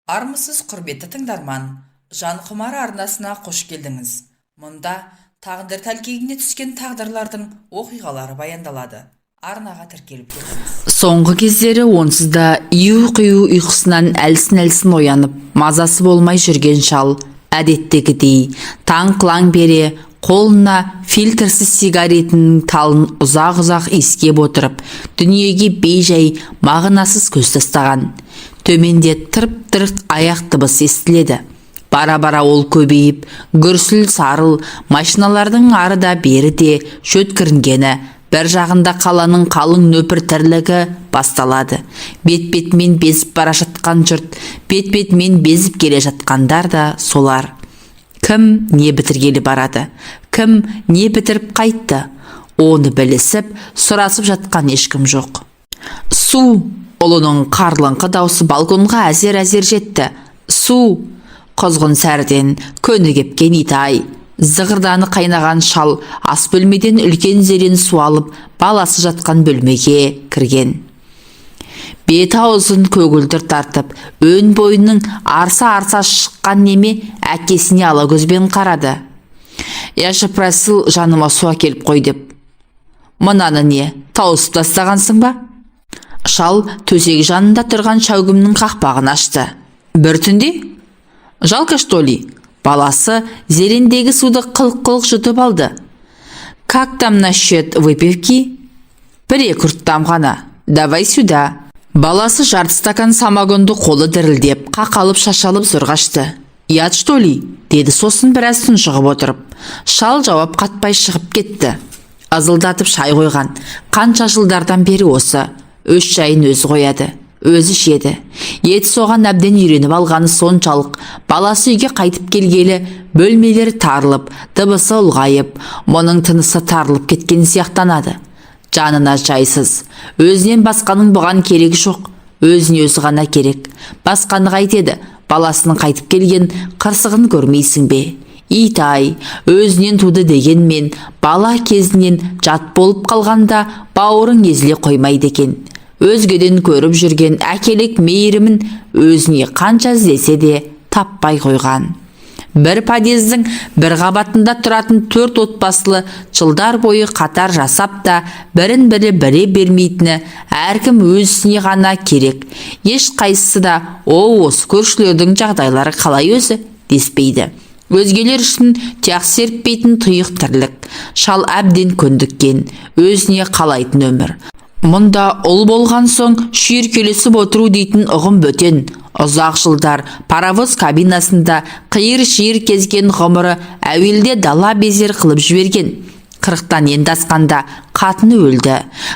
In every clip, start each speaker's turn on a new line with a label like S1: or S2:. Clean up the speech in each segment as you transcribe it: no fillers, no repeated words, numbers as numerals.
S1: Армысыз құрметті тыңдарман, жан құмар арнасына қош келдіңіз. Мұнда тағдыр тәлкегіне түскен тағдырлардың оқиғалары баяндалады. Арнаға тіркеліп кетіңіз.
S2: Соңғы кездері онсыз да ию-қию ұйқысынан әлсін-әлсін оянып, мазасы болмай жүрген шал, әдеттегідей таң қылаң бере қолына фильтрсіз сигаретінің талын ұзақ-ұзақ иіскеп отырып, дүниеге бей-жай мағынасыз көз тастаған. Төменде тырп-тырық аяқ дыбысы естіледі. Бара-бара ол көбейіп, гүрсіл сарыл машиналардың арыда бері де шөткірінгені, бір жағында қаланың қалың нөпір тірлігі басталады. Бет-бетмен безіп бара жатқан жұрт, бет-бетмен безіп келе жатқандар да солар. Кім не бітіргелі барады, кім не бітіріп қайтты, оны білісіп, сұрасып жатқан ешкім жоқ. Су! Ұлының қарлыңқы даусы балконға әзер-әзер жетті. Су! Құзғын сәрден көні кепкен итай. Зығырданы қайнаған шал ас бөлмеден үлкен зерен су алып, баласы жатқан бөлмеге кірген. Бет аузын көгілдір тартып, өн бойының арса-арса шыққан неме әкесіне ала көзбен қарады. «Яшы прасыл, жаныма су әкеліп қой» деп. «Мынаны не, тауысып тастағансың ба?» Шал төсек жанында тұрған шәугімнің қақпағын ашты. «Бір түнде? Жалко, что ли?» Баласы зерендегі суды қылқ-қылқ жұтып алды. «Как там насчет выпивки?» «Бір-екі ұрттам ғана. Давай сюда». Баласы жарты стакан самогонды қолы дірілдеп, қақалып шашалып зұрғашты. «Ят, что ли?» деді сосын біраз тұншығып отырып. Шал жауап қатпай шығып кетті. Азылдатып шай қойған. Қанша жылдардан бері осы. Өз шайын өзі қояды, өзі ішеді. Ет соған әбден үйреніп алғаны соншалық, баласы үйге қайтып келгелі бөлмелері тарылып, дыбысы ұлғайып, мұның тынысы тарылып кеткен сияқтанады. Жанына жайсыз, өзінен басқаның бұған керегі жоқ, өзіне өзі ғана керек. Басқаны қайтеді, баласының қайтып келген қырсығын көрмейсің бе? Итай, өзінен туды дегенмен, бала кезінен жат болып қалғанда бауырың езіле қоймайды екен. Өзгеден көріп жүрген әкелік мейірімін өзіне қанша іздесе де таппай қойған. Бір подъездің бір қабатында тұратын 4 отбасылы жылдар бойы қатар жасап та бірін-бірі біле бермейтіні әркім өзіне ғана керек. Еш қайсысы да осы көршілердің жағдайлары қалай өзі деспейді. Өзгелер үшін тияқ серппейтін тұйық тірлік. Шал әбден көндіккен, өзіне қалайтын өмір. Мұнда ұл болған соң шүйіркелесіп отыру дейтін ұғым бөтен. Ұзақ жылдар паровоз кабинасында қиыр-шиыр кезген ғұмыры әуелде дала безер қылып жіберген. 40-тан енді асқанда қатыны өлді.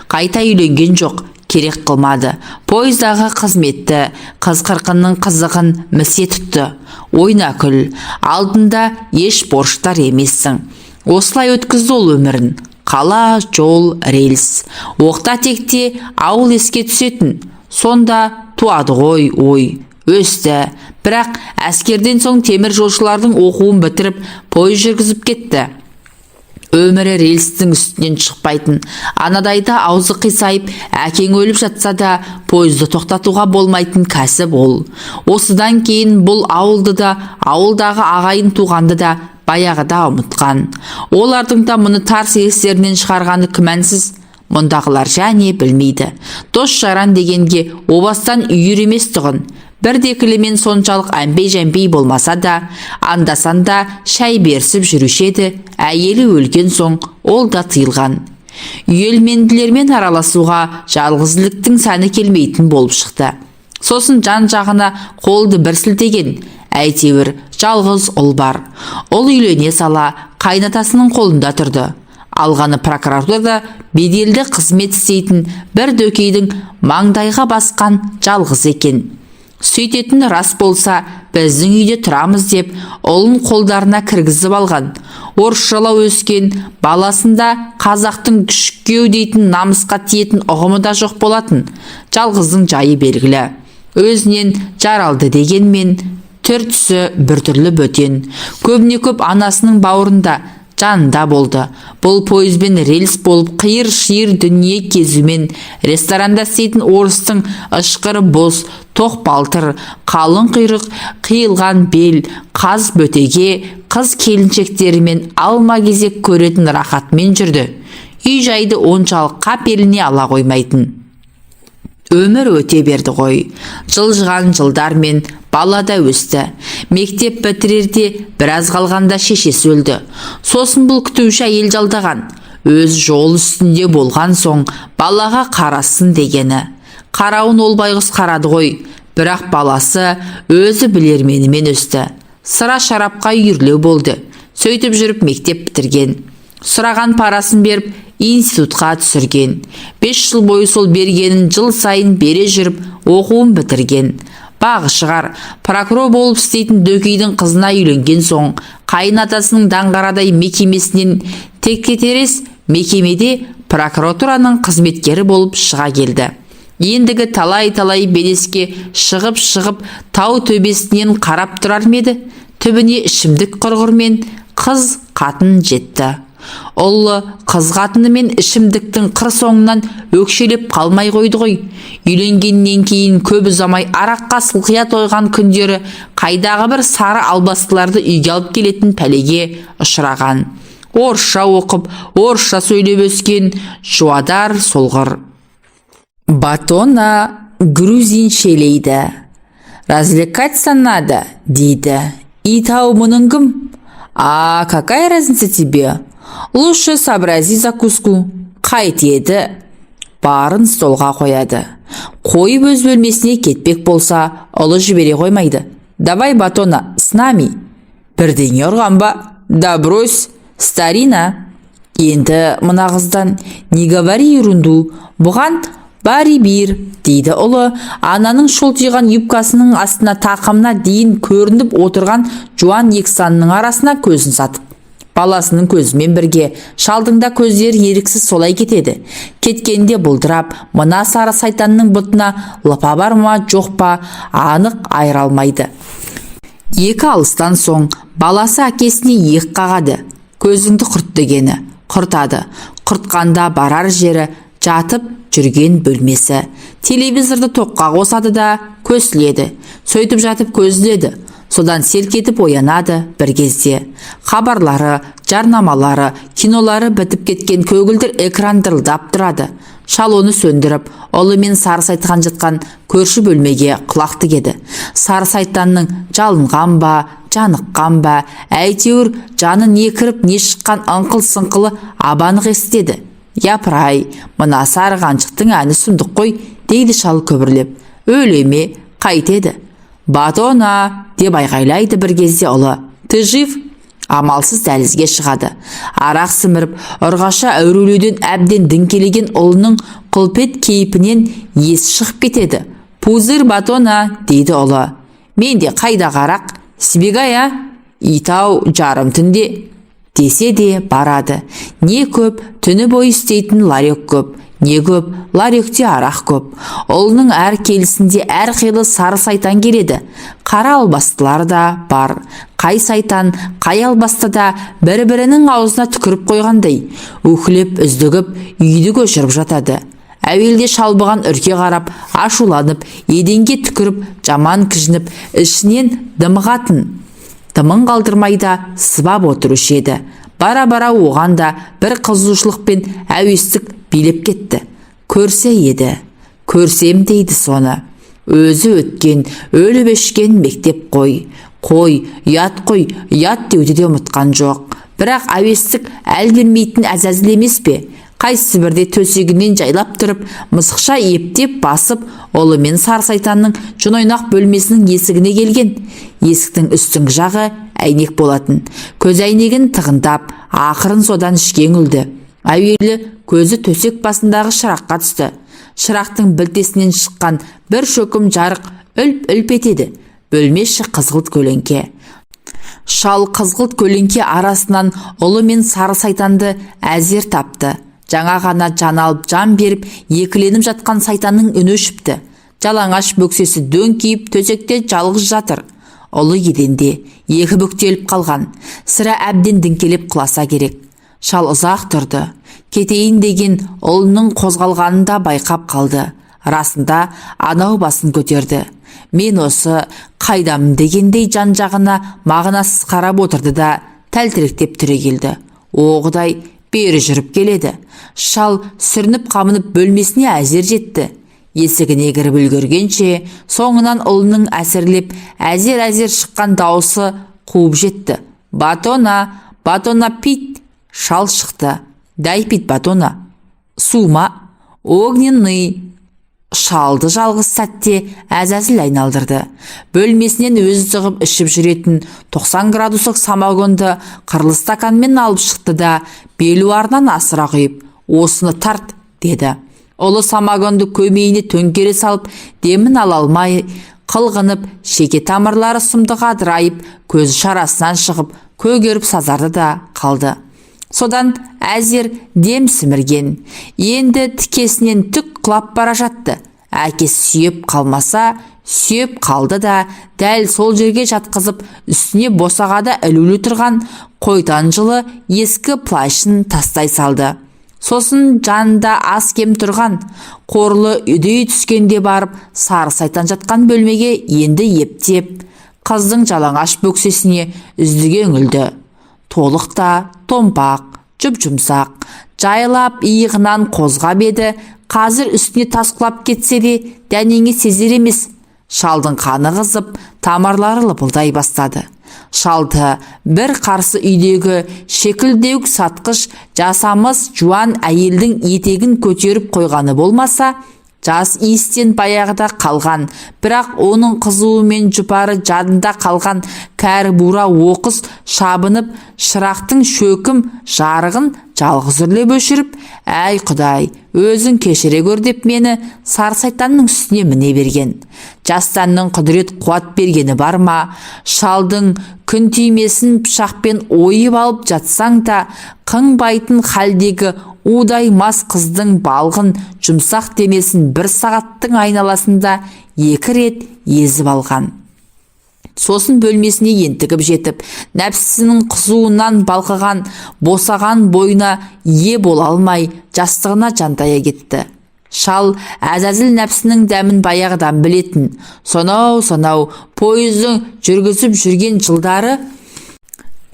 S2: Қайта үйленген жоқ, керек қылмады. Пойыздағы қызметті, қыз қырқынның қызығын місе тұтты. Ойна күл, алдында еш борыштар емессің. Осылай өткізді ол өмірін. Қала, жол, рельс. Оқта-текте ауыл еске түсетін. Сонда туады ғой ой. Өсті. Бірақ әскерден соң темір жолшылардың оқуын бітіріп, пойыз жүргізіп кетті. Өмірі рельстің үстінен шықпайтын. Анадайда аузы қисайып, әкең өліп жатса да, пойызды тоқтатуға болмайтын кәсіп ол. Осыдан кейін бұл ауылды да, ауылдағы ағайын туғанды да баяғыда ұмытқан. Олардың да мұны тарс естерінен шығарғаны күмәнсіз. Мұндағылар және білмейді. Дос жаран дегенге обастан үйір емес тұғын. Бірдекілімен соншалық әмбей-жәмбей болмаса да, анда-санда шай берсіп жүрушеді, әйелі өлген соң ол да тыйылған. Үйелменділермен араласуға жалғыздылықтың сәні келмейтін болып шықты. Сосын жан жағына қолды бір сілтеген, әйтеуір жалғыз ұл бар. Ұл үйлене сала қайнатасының қолында тұрды. Алғаны прокуратурада беделді қызмет істейтін бір дөкейдің маңдайға басқан жалғыз екен. Сөйтетін рас болса, біздің үйде тұрамыз деп, ұлын қолдарына кіргізіп алған. Орысшалау өскен, баласында қазақтың күшіккеу дейтін намысқа тиетін ұғымы да жоқ болатын. Жалғыздың жайы белгілі. Өзінен жаралды дегенмен, түр-түсі біртүрлі бөтен. Көбіне көп анасының бауырында, жанында болды. Бұл пойызбен рельс болып қиыр-шиыр дүние кезумен ресторанда істейтін орыстың ышқыры боз, тоқ балтыр, қалың құйрық, қиылған бел, қаз бөтеге, қыз келіншектерімен алма кезек көретін рахатмен жүрді. Үй жайды оншалық қап еліне ала қоймайтын. Өмір өте берді ғой. Жылжыған жылдармен балада өсті. Мектеп бітірерде біраз қалғанда шешесі өлді. Сосын бұл күтуші әйел жалдаған. Өз жол үстінде болған соң балаға қарасын дегені. Қарауын ол байғұс қарады ғой. Бірақ баласы өзі білерменімен өсті. Сыра шарапқа үйірлеу болды. Сөйтіп жүріп мектеп бітірген. Сұраған парасын беріп институтқа түсірген. 5 жыл бойы сол бергенін жыл сайын бере жүріп оқуын бітірген. Бағы шығар, прокурор болып істейтін дөкейдің қызына үйленген соң қайын атасының даңғарадай мекемесінен теккетерес мекемеде прокуратураның қызметкері болып шыға келді. Ендігі талай-талай белеске шығып тау төбесінен қарап тұрар меді, түбіне ішімдік құрғырмен қыз қатын жетті. Ұлы қыз қатынымен ішімдіктің қыр соңынан өкшелеп қалмай қойды ғой. Үйленгеннен кейін көп ұзамай араққа сылқия тойған күндері қайдағы бір сары албастыларды үйге алып келетін пәлеге ұшыраған. Орысша оқып, орысша сөйлеп өскен жуадар солғыр. Батона грузиншелейді. Развлекаться надо, дейді. Итау мұның кім? А какая разница тебе? Лучше сообрази закуску. Қайт еді. Барын столға қояды. Қойып өз бөлмесіне кетпек болса, ұлы жібере қоймайды. Давай, Батона, с нами. Бірдеңе ұрған ба? Да брось, старина. Енді мына қыздан не говори ерунду. Бұған бари бир, дейді ұлы. Ананың шолтиған юбкасының астына тақымына дейін көрініп отырған жуан ексанның арасына көзін сатып. Баласының көзімен бірге шалдың да көздері еріксіз солай кетеді. Кеткенде бұлдырап, мына сары сайтанның бұтына лыпа бар ма, жоқ па, анық айыра алмайды. Екі алыстан соң баласы әкесіне иек қағады. Көзіңді құрт дегені. Құртады. Құртқанда барар жері жатып жүрген бөлмесі. Телевизорды тоққа қосады да көсіледі. Сөйтіп жатып көзіледі. Содан селк етіп оянады бір кезде. Хабарлары, жарнамалары, кинолары бітіп кеткен көгілдір экран дырылдап тұрады. Шал оны сөндіріп, ұлымен сары сайтан жатқан көрші бөлмеге құлақ тігеді. Сары сайтанның жалынған ба, жаныққан ба, әйтеуір жаны не кіріп не шыққан ыңқыл-сыңқылы абанық естеді. Япыр-ай, мына сары қаншықтың әні сұмдық қой, дейді шал көбірлеп. Өлеме, қайтеді. Батона, деп айғайлайды бір кезде ұлы. Ты жив? Амалсыз дәлізге шығады. Арақ сіміріп, ұрғаша әурелеуден әбден діңкелеген ұлының құлпет кейпінен ес шығып кетеді. Пузыр, Батона, дейді ұлы. Мен де қайда арақ? Сибегая? Итау жарым түнде. Десе де барады. Не көп, түні бойы істейтін ларек көп. Не көп, ларекте арақ көп. Ұлының әр келісінде әр қилы сары сайтан келеді. Қара албастылар да бар. Қай сайтан, қай албасты да бір-бірінің аузына түкіріп қойғандай. Өкілеп, үздігіп, үйді көшіріп жатады. Әуелде шалбыған үрке қарап, ашуланып, еденге түкіріп, жаман кіжініп, ішінен дымығатын. Дымын қалдырмайда сыбап отырушы еді. Бара-бара оған да бір қызушылықпен әуестік билеп кетті. Көрсе еді, көрсем дейді соны. Өзі өткен, өліп өшкен мектеп қой. Қой, ұят деуді де ұмытқан жоқ. Бірақ әуестік әл бермейтін әзәзіл емес пе? Қайсы бірде төсегінен жайлап тұрып, мысықша ептеп басып, ұлымен сары сайтанның жын-ойнақ бөлмесінің есігіне келген. Есіктің үстіңгі жағы әйнек болатын. Көз әйнегін тығындап, ақырын содан ішкен үлді. Әуелі көзі төсек басындағы шыраққа түсті. Шырақтың білтесінен шыққан бір шөкім жарық үлп-үлп етеді. Бөлме іші қызғылт көлеңке. Шал қызғылт көлеңке арасынан ұлы мен сары сайтанды әзер тапты. Жаңа ғана жан алып жан беріп екіленіп жатқан сайтанның үні өшіпті. Жалаңаш бөксесі дөңкиіп төсекте жалғыз жатыр. Ұлы еденде екі бүктеліп қалған, сірә әбден діңкелеп құласа керек. Шал ұзақ тұрды. Кетейін деген ұлының қозғалғанын да байқап қалды. Расында анау басын көтерді. Мен осы қайдамын дегендей жан-жағына мағынасыз қарап отырды да тәлтіректеп түрегелді. О Құдай, бері жүріп келеді. Шал сүрініп қамынып бөлмесіне әзер жетті. Есігіне кіріп үлгергенше соңынан ұлының әсірлеп әзер шыққан дауысы қуып жетті. Батона, батона пит. Шал шықты. Дай пит батона. Сума, огненный. Шалды жалғыз сәтте әзәзіл айналдырды. Бөлмесінен өзі тығып ішіп жүретін 90 градустық самогонды қырлы стаканмен алып шықты да белуарынан асыра құйып, осыны тарт, деді. Ұлы самогонды көмейіне төңкере салып, демін ала алмай, қылғынып, шеке тамырлары сұмдыға дырайып, көзі шарасынан шығып, көгеріп сазарды да қалды. Содан әзер дем сімірген. Енді тікесінен түк құлап бара жатты. Әкесі сүйеп қалмаса, сүйеп қалды да, дәл сол жерге жатқызып, үстіне босағада ілулі тұрған қойтан жылы ескі плащын тастай салды. Сосын жанында аз кем тұрған, қорлы үдей түскенде барып, сары сайтан жатқан бөлмеге енді ептеп, қыздың жалаңаш бөксесіне үздіге үңілді. Толықта, томпақ, жұп-жұмсақ, жайлап иығынан қозғап еді, қазір үстіне тас құлап кетсе де дәнеңе сезер емес. Шалдың қаны қызып, тамырлары лыпылдай бастады. Шалды бір қарсы үйдегі шекілдеуік сатқыш жасамыс жуан әйелдің етегін көтеріп қойғаны болмаса, жас иістен баяғыда қалған, бірақ оның қызуы мен жұпары жадында қалған кәрі бура оқыс шабынып, шырақтың шөкім жарығын жалғыз үрлеп өшіріп, әй Құдай, өзің кешіре көр деп мені сары сайтанның үстіне міне берген. Жастанның құдірет қуат бергені бар ма? Шалдың күн түймесін пышақпен ойып алып жатсаң да, қыңбайтын халдегі удай мас қыздың балғын жұмсақ денесін бір сағаттың айналасында 2 рет езіп алған. Сосын бөлмесіне ентігіп жетіп, нәпсісінің қызуынан балқыған, босаған бойына ие бола алмай, жастығына жантая кетті. Шал әзәзіл нәпсінің дәмін баяғыдан білетін. Сонау пойыздың жүргізіп жүрген жылдары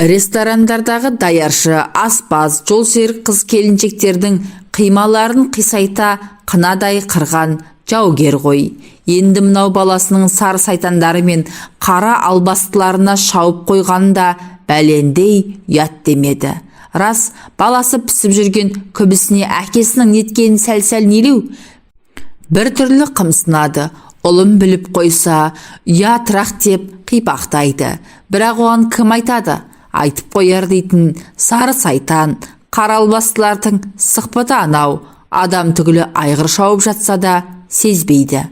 S2: ресторандардағы даяршы, аспаз, жолсерік қыз келіншектердің қималарын қисайта қынадай қырған жаугер ғой. Енді мынау баласының сары сайтандары мен қара албастыларына шауып қойғанда бәлендей ұят демеді. Рас, баласы пісіп жүрген күбісіне әкесінің неткенін сәл-сәл нелеу. Бір түрлі қымсынады. Ұлым біліп қойса, ұятырақ деп қипақтайды. Бірақ оған кім айтады? Айтып қояр дейтін сары сайтан, қара албастылардың сықпыты анау. Адам түгілі айғыр шауып жатса да сезбейді.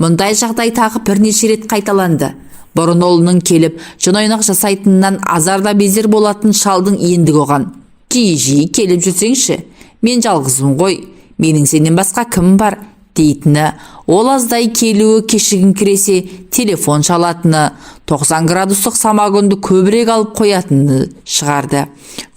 S2: Мұндай жағдай тағы бірнеше рет қайталанды. Бұрын ұлының келіп, жын-ойнақ жасайтыннан азарда безер болатын шалдың ендігі оған: жиі келіп жүрсеңші, мен жалғызым ғой, менің сенен басқа кім бар дейтіні, ол аздай келуі кешігін кіресе телефон шалатыны, 90 градустық самогонды көбірек алып қоятыны шығарды.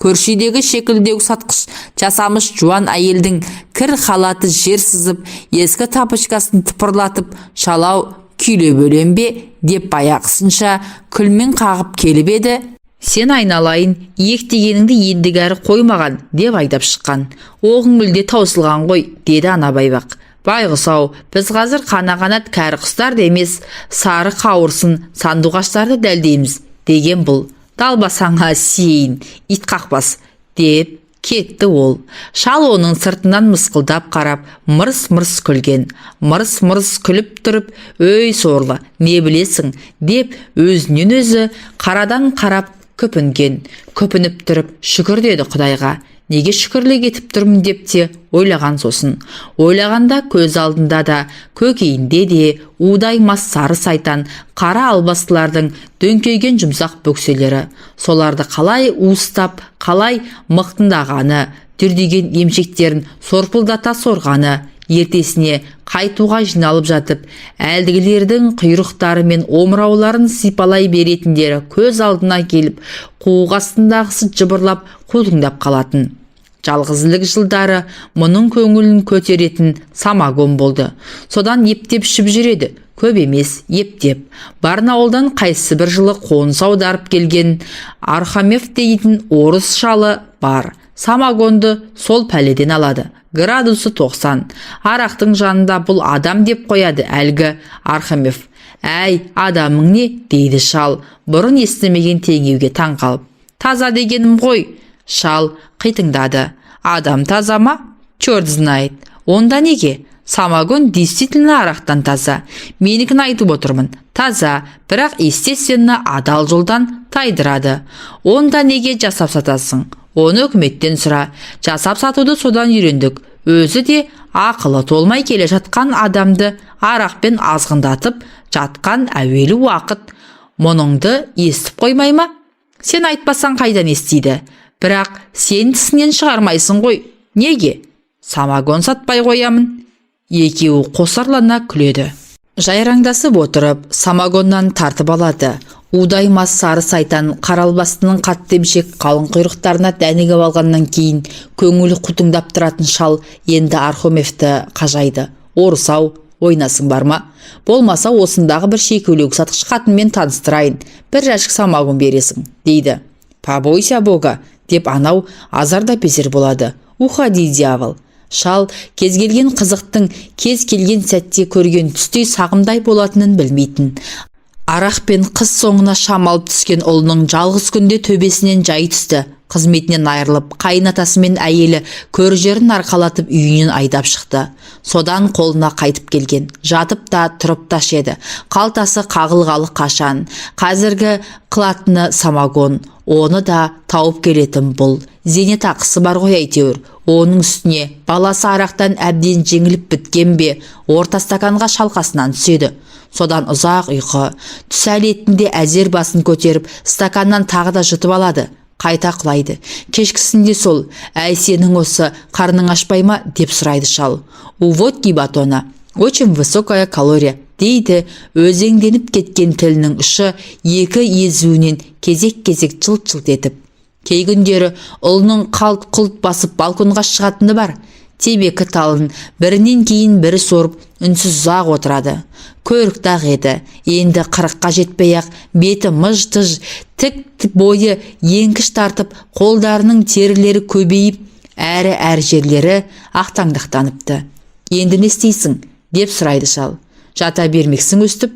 S2: Көршідегі шекілдеу сатқыш жасамыш жуан әйелдің кір халаты жер сызып, ескі тапочкасын тыпырлатып, шалау күйле бөлем бе деп баяғысынша күлмен қағып келіп еді. Сен айналайын, иек дегеніңді ендігәрі қоймаған деп айдап шыққан. Оғың мүлде таусылған ғой, деді ана байбақ. Байғұс-ау, біз қазір қана-қанат кәрі құстар емес, сары қауырсын сандуғаштарды дәлдейміз деген бұл. Далбасаңа сейін, ит қақпас, деп кетті ол. Шал оның сыртынан мысқылдап қарап, мырс-мырс күлген. Мырс-мырс күліп тұрып, өй сорлы, не білесің, деп өзінен өзі қарадан қарап көпінген. Көпініп тұрып, шүкір деді Құдайға. Неге шүкірлік етіп тұрмын деп те ойлаған. Сосын ойлағанда көз алдында да, көкейінде де удай мас сары сайтан, қара албастылардың дөңкейген жұмсақ бөкселері. Соларды қалай уыстап, қалай мықтындағаны, дүрдеген емшектерін сорпылдата сорғаны, ертесіне қайтуға жиналып жатып, әлдігілердің құйрықтары мен омырауларын сипалай беретіндері көз алдына келіп, қуық астындағысы жыбырлап қутыңдап қалатын. Жалғызілік жылдары мұның көңілін көтеретін самогон болды. Содан ептеп ішіп жүреді, көп емес, ептеп. Барнауылдан қайсы бір жылы қоныс аударып келген Архамев дейтін орыс шалы бар. Самогонды сол пәледен алады. Градусы 90. Арақтың жанында бұл адам деп қояды әлгі Архамев. Әй, адамың не? Дейді шал, бұрын естімеген теңеуге таң қалып. Таза дегенім ғой. Шал қитыңдады. Адам таза ма? Черт знает. Онда неге? Самогон действительно арақтан таза. Менікін айтып отырмын. Таза, бірақ естественно адал жолдан тайдырады. Онда неге жасап сатасың? Оны үкіметтен сұра. Жасап сатуды содан үйрендік. Өзі де ақылы толмай келе жатқан адамды арақпен азғындатып жатқан әуелі уақыт. Мұныңды естіп қоймай ма? Сен айтпасаң қайдан естиді? Бірақ сен тісінен шығармайсың ғой. Неге? Самогон сатпай қоямын. Екеуі қосарлана күледі. Жайраңдасып отырып, самогоннан тартып алады. Удаймас сары сайтан қаралбастының қатты емшек қалың құйрықтарына дәнігіп алғаннан кейін көңілі құтыңдап тұратын шал енді Архамевті қажайды. Орысау, ойнасың бар ма? Болмаса осындағы бір шекелеу сатқыш қатынмен таныстырайын. Бір жәшік самогон бересің, дейді. Побойся Бога, деп анау азарда безер болады. Уходи, дьявол. Шал кез келген қызықтың кез келген сәтте көрген түстей сағымдай болатынын білмейтін. Арақ пен қыз соңына шамалып түскен ұлының жалғыз күнде төбесінен жай түсті. Қызметінен айырылып, қайынатасы мен әйелі көр жерін арқалатып үйінен айдап шықты. Содан қолына қайтып келген. Жатып та, тұрып та шеді. Қалтасы қағылғалы қашан. Қазіргі қылатыны самогон. Оны да тауып келетін бұл. Зейнетақысы бар ғой әйтеуір. Оның үстіне баласы арақтан әбден жеңіліп біткен бе, орта стаканға шалқасынан түседі. Содан ұзақ ұйқы. Түс әлетінде әзер басын көтеріп, стаканнан тағы да жұтып алады. Қайта құлайды. Кешкісінде сол, әй сенің осы қарның ашпай ма, деп сұрайды шал. У водки батона. Очень высокая калория, дейді өзеңденіп кеткен тілінің ұшы екі езуінен кезек-кезек жылт-жылт етіп. Кей күндері ұлының қалт-құлт басып балконға шығатыны бар. Темекі талын бірінен кейін бірі сорып, үнсіз ұзақ отырады. Көрікті-ақ еді. Енді 40-қа жетпей-ақ беті мыж-тыж, тік бойы еңкіш тартып, қолдарының терілері көбейіп, әрі жерлері ақтаңдақтаныпты. Енді не істейсің? Деп сұрайды шал. Жата бермексің өстіп?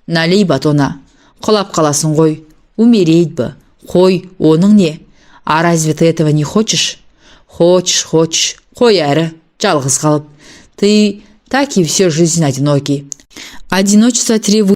S2: Налей батона. Құлап қаласың ғой. Умереть бы. Қой, оның не? А разве ты этого не хочешь? Хочешь. Қой әрі, жалғыз қалып. Ты так и всю жизнь одинокий. Одиночество требует